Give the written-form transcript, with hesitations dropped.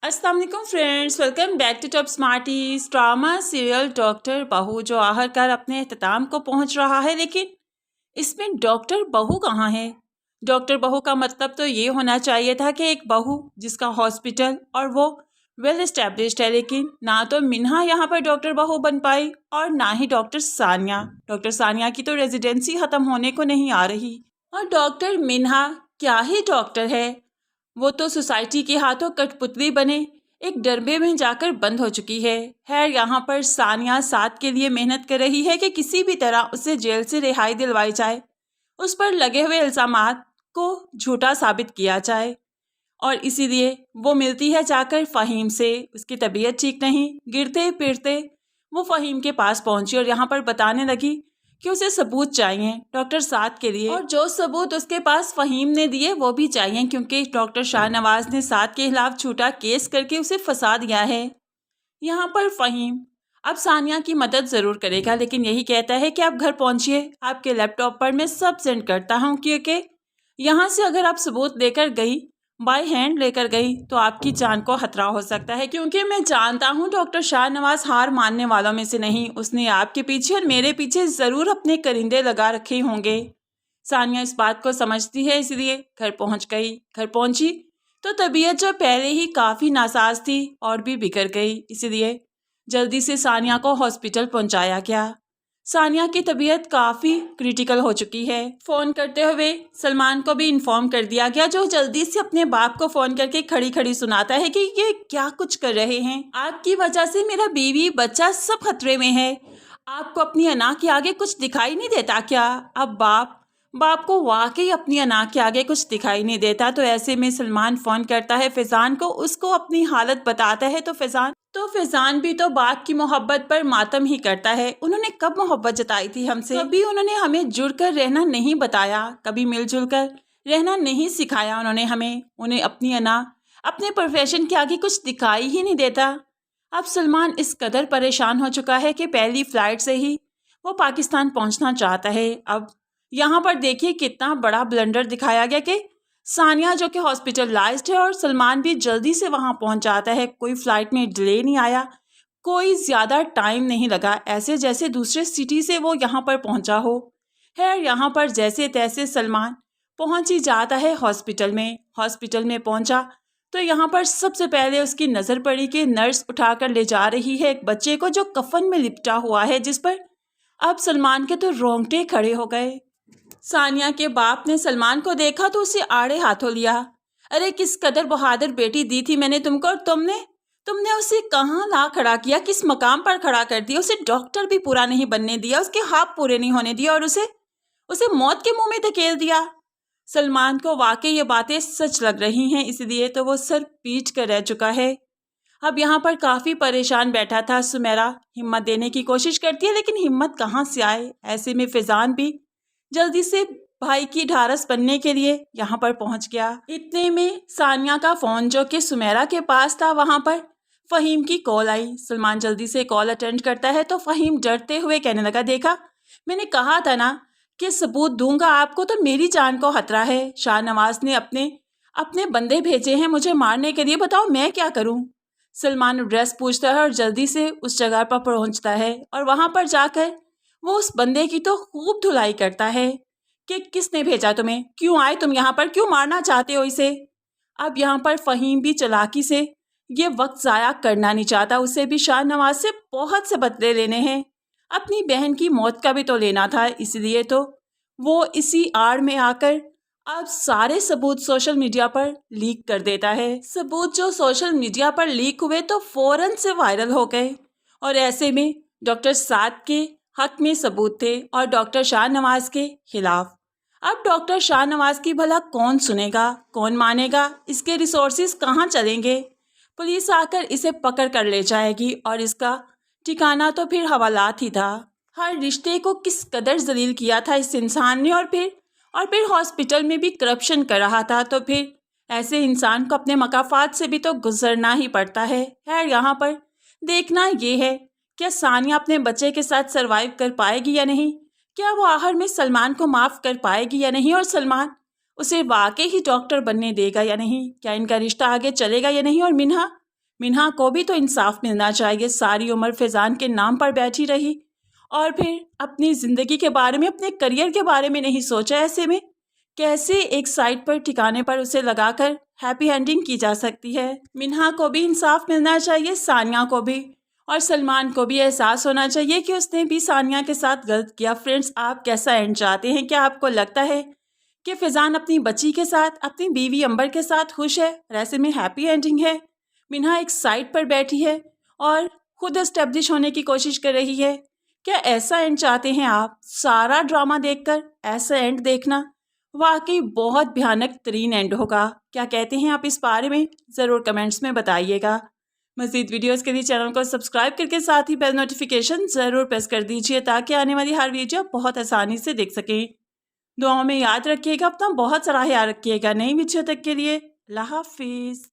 अस्सलाम वालेकुम friends, welcome back to top smarties. Drama serial doctor Bahu जो आखिरकार अपने अख्ताम को पहुंच रहा है, लेकिन इसमें डॉक्टर बहू कहाँ है। डॉक्टर बहू का मतलब तो ये होना चाहिए था कि एक बहू जिसका हॉस्पिटल और वो वेल एस्टेब्लिश्ड है, लेकिन ना तो मिन्हा यहाँ पर डॉक्टर बहू बन पाई और ना ही डॉक्टर सानिया। डॉक्टर सानिया की तो रेजिडेंसी ख़त्म होने को नहीं आ रही और डॉक्टर मिन्हा क्या ही डॉक्टर है, वो तो सोसाइटी के हाथों कठपुतली बने एक डरबे में जाकर बंद हो चुकी है। खैर यहाँ पर सानिया साथ के लिए मेहनत कर रही है कि किसी भी तरह उसे जेल से रिहाई दिलवाई जाए, उस पर लगे हुए इल्ज़ामात को झूठा साबित किया जाए। और इसीलिए वो मिलती है जाकर फ़हीम से। उसकी तबीयत ठीक नहीं, गिरते फिरते वो फ़हीम के पास पहुंची और यहाँ पर बताने लगी कि उसे सबूत चाहिए डॉक्टर साद के लिए, और जो सबूत उसके पास फ़हीम ने दिए वो भी चाहिए, क्योंकि डॉक्टर शाहनवाज ने साद के खिलाफ झूठा केस करके उसे फंसा दिया है। यहाँ पर फ़हीम अब सानिया की मदद ज़रूर करेगा, लेकिन यही कहता है कि आप घर पहुँचिए, आपके लैपटॉप पर मैं सब सेंड करता हूँ, क्योंकि यहाँ से अगर आप सबूत लेकर गई, बाय हैंड लेकर गई, तो आपकी जान को खतरा हो सकता है, क्योंकि मैं जानता हूँ डॉक्टर शाहनवाज हार मानने वालों में से नहीं। उसने आपके पीछे और मेरे पीछे ज़रूर अपने करिंदे लगा रखे होंगे। सानिया इस बात को समझती है, इसलिए घर पहुँच गई। घर पहुँची तो तबीयत जो पहले ही काफ़ी नासाज थी और भी बिगड़ गई, इसलिए जल्दी से सानिया को हॉस्पिटल पहुँचाया गया। सानिया की तबीयत काफ़ी क्रिटिकल हो चुकी है। फ़ोन करते हुए सलमान को भी इन्फॉर्म कर दिया गया, जो जल्दी से अपने बाप को फ़ोन करके खड़ी खड़ी सुनाता है कि ये क्या कुछ कर रहे हैं, आपकी वजह से मेरा बीवी बच्चा सब खतरे में है। आपको अपनी अना के आगे कुछ दिखाई नहीं देता क्या। अब बाप को वाकई अपनी अना के आगे कुछ दिखाई नहीं देता। तो ऐसे में सलमान फ़ोन करता है फैज़ान को, उसको अपनी हालत बताता है। तो फैज़ान भी तो बाप की मोहब्बत पर मातम ही करता है। उन्होंने कब मोहब्बत जताई थी हमसे, कभी उन्होंने हमें जुड़कर रहना नहीं बताया, कभी मिलजुल कर रहना नहीं सिखाया उन्होंने हमें। उन्हें अपनी अना अपने प्रोफेशन के आगे कुछ दिखाई ही नहीं देता। अब सलमान इस कदर परेशान हो चुका है कि पहली फ़्लाइट से ही वो पाकिस्तान पहुंचना चाहता है। अब यहाँ पर देखिए कितना बड़ा ब्लंडर दिखाया गया कि सानिया जो कि हॉस्पिटलाइज्ड है और सलमान भी जल्दी से वहाँ पहुँच जाता है। कोई फ़्लाइट में डिले नहीं आया, कोई ज़्यादा टाइम नहीं लगा, ऐसे जैसे दूसरे सिटी से वो यहाँ पर पहुँचा हो। खैर यहाँ पर जैसे तैसे सलमान पहुँच ही जाता है हॉस्पिटल में पहुँचा तो यहाँ पर सबसे पहले उसकी नज़र पड़ी कि नर्स उठाकर ले जा रही है एक बच्चे को जो कफन में लिपटा हुआ है, जिस पर अब सलमान के तो रोंगटे खड़े हो गए। सानिया के बाप ने सलमान को देखा तो उसे आड़े हाथों लिया। अरे किस कदर बहादुर बेटी दी थी मैंने तुमको, और तुमने उसे कहाँ ला खड़ा किया, किस मकाम पर खड़ा कर दिया। उसे डॉक्टर भी पूरा नहीं बनने दिया, उसके ख्वाब पूरे नहीं होने दिया और उसे मौत के मुंह में धकेल दिया। सलमान को वाकई ये बातें सच लग रही हैं, इसलिए तो वो सर पीट कर रह चुका है। अब यहाँ पर काफ़ी परेशान बैठा था सुमेरा, हिम्मत देने की कोशिश करती है, लेकिन हिम्मत कहाँ से आए। ऐसे में फैज़ान भी जल्दी से भाई की ढारस बनने के लिए यहाँ पर पहुँच गया। इतने में सानिया का फ़ोन जो कि सुमेरा के पास था, वहाँ पर फ़हीम की कॉल आई। सलमान जल्दी से कॉल अटेंड करता है तो फ़हीम डरते हुए कहने लगा, देखा मैंने कहा था ना कि सबूत दूंगा आपको तो मेरी जान को खतरा है। शाहनवाज ने अपने बंदे भेजे हैं मुझे मारने के लिए, बताओ मैं क्या करूं। सलमान एड्रेस पूछता है और जल्दी से उस जगह पर पहुंचता है और वहां पर जाकर वो उस बंदे की तो खूब धुलाई करता है कि किसने भेजा तुम्हें, क्यों आए तुम यहाँ पर, क्यों मारना चाहते हो इसे। अब यहाँ पर फ़हीम भी चालाकी से ये वक्त ज़ाया करना नहीं चाहता, उसे भी शाहनवाज से बहुत से बदले लेने हैं, अपनी बहन की मौत का भी तो लेना था। इसलिए तो वो इसी आड़ में आकर अब सारे सबूत सोशल मीडिया पर लीक कर देता है। सबूत जो सोशल मीडिया पर लीक हुए तो फ़ौरन से वायरल हो गए और ऐसे में डॉक्टर साद के हक में सबूत थे और डॉक्टर शाहनवाज के खिलाफ। अब डॉक्टर शाहनवाज की भला कौन सुनेगा, कौन मानेगा, इसके रिसोर्सेज कहाँ चलेंगे। पुलिस आकर इसे पकड़ कर ले जाएगी और इसका ठिकाना तो फिर हवालात ही था। हर रिश्ते को किस कदर जलील किया था इस इंसान ने, और फिर हॉस्पिटल में भी करप्शन कर रहा था। तो फिर ऐसे इंसान को अपने मकाफात से भी तो गुजरना ही पड़ता है। खैर यहाँ पर देखना ये है क्या सानिया अपने बच्चे के साथ सरवाइव कर पाएगी या नहीं, क्या वो आखिर में सलमान को माफ़ कर पाएगी या नहीं, और सलमान उसे वाकई ही डॉक्टर बनने देगा या नहीं, क्या इनका रिश्ता आगे चलेगा या नहीं। और मिन्हा मिन्हा को भी तो इंसाफ मिलना चाहिए। सारी उम्र फैज़ान के नाम पर बैठी रही और फिर अपनी ज़िंदगी के बारे में, अपने करियर के बारे में नहीं सोचा। ऐसे में कैसे एक साइड पर ठिकाने पर उसे लगाकर हैप्पी एंडिंग की जा सकती है। मिन्हा को भी इंसाफ मिलना चाहिए, सानिया को भी, और सलमान को भी एहसास होना चाहिए कि उसने भी सानिया के साथ गलत किया। फ्रेंड्स, आप कैसा एंड चाहते हैं? क्या आपको लगता है कि फैज़ान अपनी बच्ची के साथ, अपनी बीवी अंबर के साथ खुश है और ऐसे में हैप्पी एंडिंग है? मिन्हा एक साइड पर बैठी है और खुद एस्टेब्लिश होने की कोशिश कर रही है। क्या ऐसा एंड चाहते हैं आप? सारा ड्रामा देखकर ऐसा एंड देखना वाकई बहुत भयानक तरीन एंड होगा। क्या कहते हैं आप इस बारे में? ज़रूर कमेंट्स में बताइएगा। मज़ीद वीडियोस के लिए चैनल को सब्सक्राइब करके साथ ही बेल नोटिफिकेशन ज़रूर प्रेस कर दीजिए ताकि आने वाली हर वीडियो बहुत आसानी से देख सकें। दुआओं में याद रखिएगा, अपना बहुत सारा ख्याल रखिएगा। नई वीडियो तक के लिए अल्लाह हाफिज़।